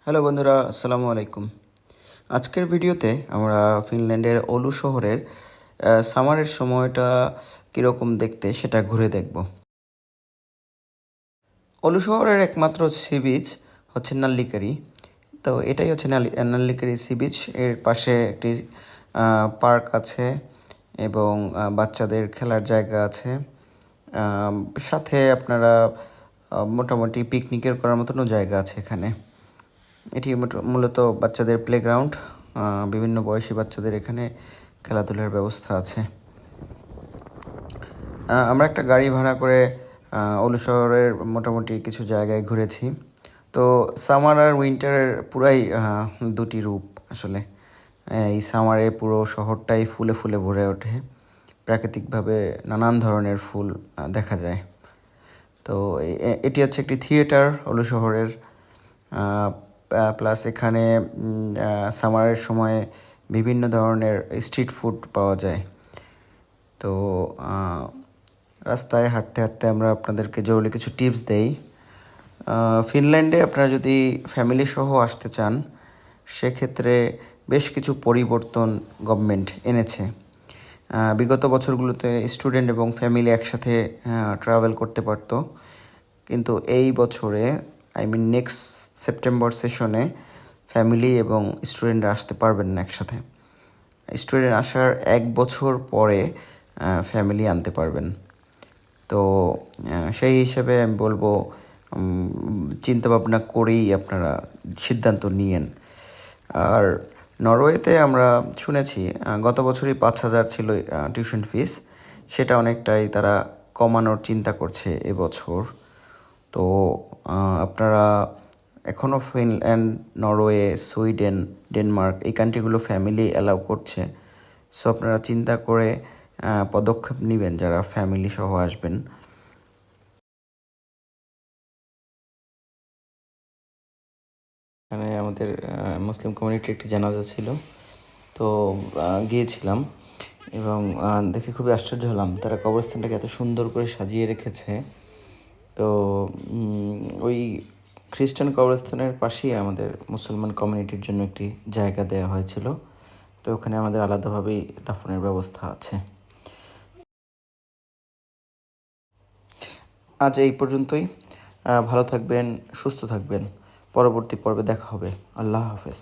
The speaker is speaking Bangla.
হ্যালো বন্ধুরা, আসসালামু আলাইকুম। আজকের ভিডিওতে আমরা ফিনল্যান্ডের ওলু শহরের সামারের সময়টা কীরকম দেখতে সেটা ঘুরে দেখব। ওলু শহরের একমাত্র সি বিচ হচ্ছে নাল্লিকারি। তো এটাই হচ্ছে নাল্লিকারি সি বিচ। এর পাশে একটি পার্ক আছে এবং বাচ্চাদের খেলার জায়গা আছে। সাথে আপনারা মোটামুটি পিকনিকের করার মতনও জায়গা আছে এখানে। এটি মূলত বাচ্চাদের প্লেগ্রাউন্ড। বিভিন্ন বয়সী বাচ্চাদের এখানে খেলাধুলার ব্যবস্থা আছে। আমরা একটা গাড়ি ভাড়া করে ওলু শহরের মোটামুটি কিছু জায়গায় ঘুরেছি। তো সামার আর উইন্টারের পুরাই দুটি রূপ আসলে। এই সামারে পুরো শহরটাই ফুলে ফুলে ভরে ওঠে, প্রাকৃতিকভাবে নানান ধরনের ফুল দেখা যায়। তো এটি হচ্ছে একটি থিয়েটার ওলু শহরের। প্লাস এখানে সামারের সময় বিভিন্ন ধরনের স্ট্রিট ফুড পাওয়া যায়। তো রাস্তায় হাঁটতে হাঁটতে আমরা আপনাদেরকে জরুরি কিছু টিপস দেই। ফিনল্যান্ডে আপনারা যদি ফ্যামিলি সহ আসতে চান, সেক্ষেত্রে বেশ কিছু পরিবর্তন গভর্নমেন্ট এনেছে। বিগত বছরগুলোতে স্টুডেন্ট এবং ফ্যামিলি একসাথে ট্রাভেল করতে পারত, কিন্তু এই বছরে নেক্সট সেপ্টেম্বর সেশনে ফ্যামিলি এবং স্টুডেন্টরা আসতে পারবেন না একসাথে। স্টুডেন্ট আসার 1 বছর পরে ফ্যামিলি আনতে পারবেন। তো সেই হিসেবে আমি বলবো চিন্তাভাবনা করেই আপনারা সিদ্ধান্ত নিয়েন। আর নরওয়েতে আমরা শুনেছি গত বছরই 5,000 ছিল টিউশন ফিস, সেটা অনেকটাই তারা কমানোর চিন্তা করছে এবছর। তো আপনারা এখনও ফিনল্যান্ড, নরওয়ে, সুইডেন, ডেনমার্ক এই কান্ট্রিগুলো ফ্যামিলি অ্যালাউ করছে। সো আপনারা চিন্তা করে পদক্ষেপ নেবেন যারা ফ্যামিলি সহ আসবেন। এখানে আমাদের মুসলিম কমিউনিটির একটি জানাজা ছিল, তো গিয়েছিলাম এবং দেখে খুবই আশ্চর্য হলাম তারা কবরস্থানটাকে এত সুন্দর করে সাজিয়ে রেখেছে। তো ওই খ্রিস্টান কবরস্থানের পাশেই আমাদের মুসলমান কমিউনিটির জন্য একটি জায়গা দেওয়া হয়েছিল। তো ওখানে আমাদের আলাদাভাবেই দাফনের ব্যবস্থা আছে। আজ এই পর্যন্তই। ভালো থাকবেন, সুস্থ থাকবেন। পরবর্তী পর্বে দেখা হবে। আল্লাহ হাফেজ।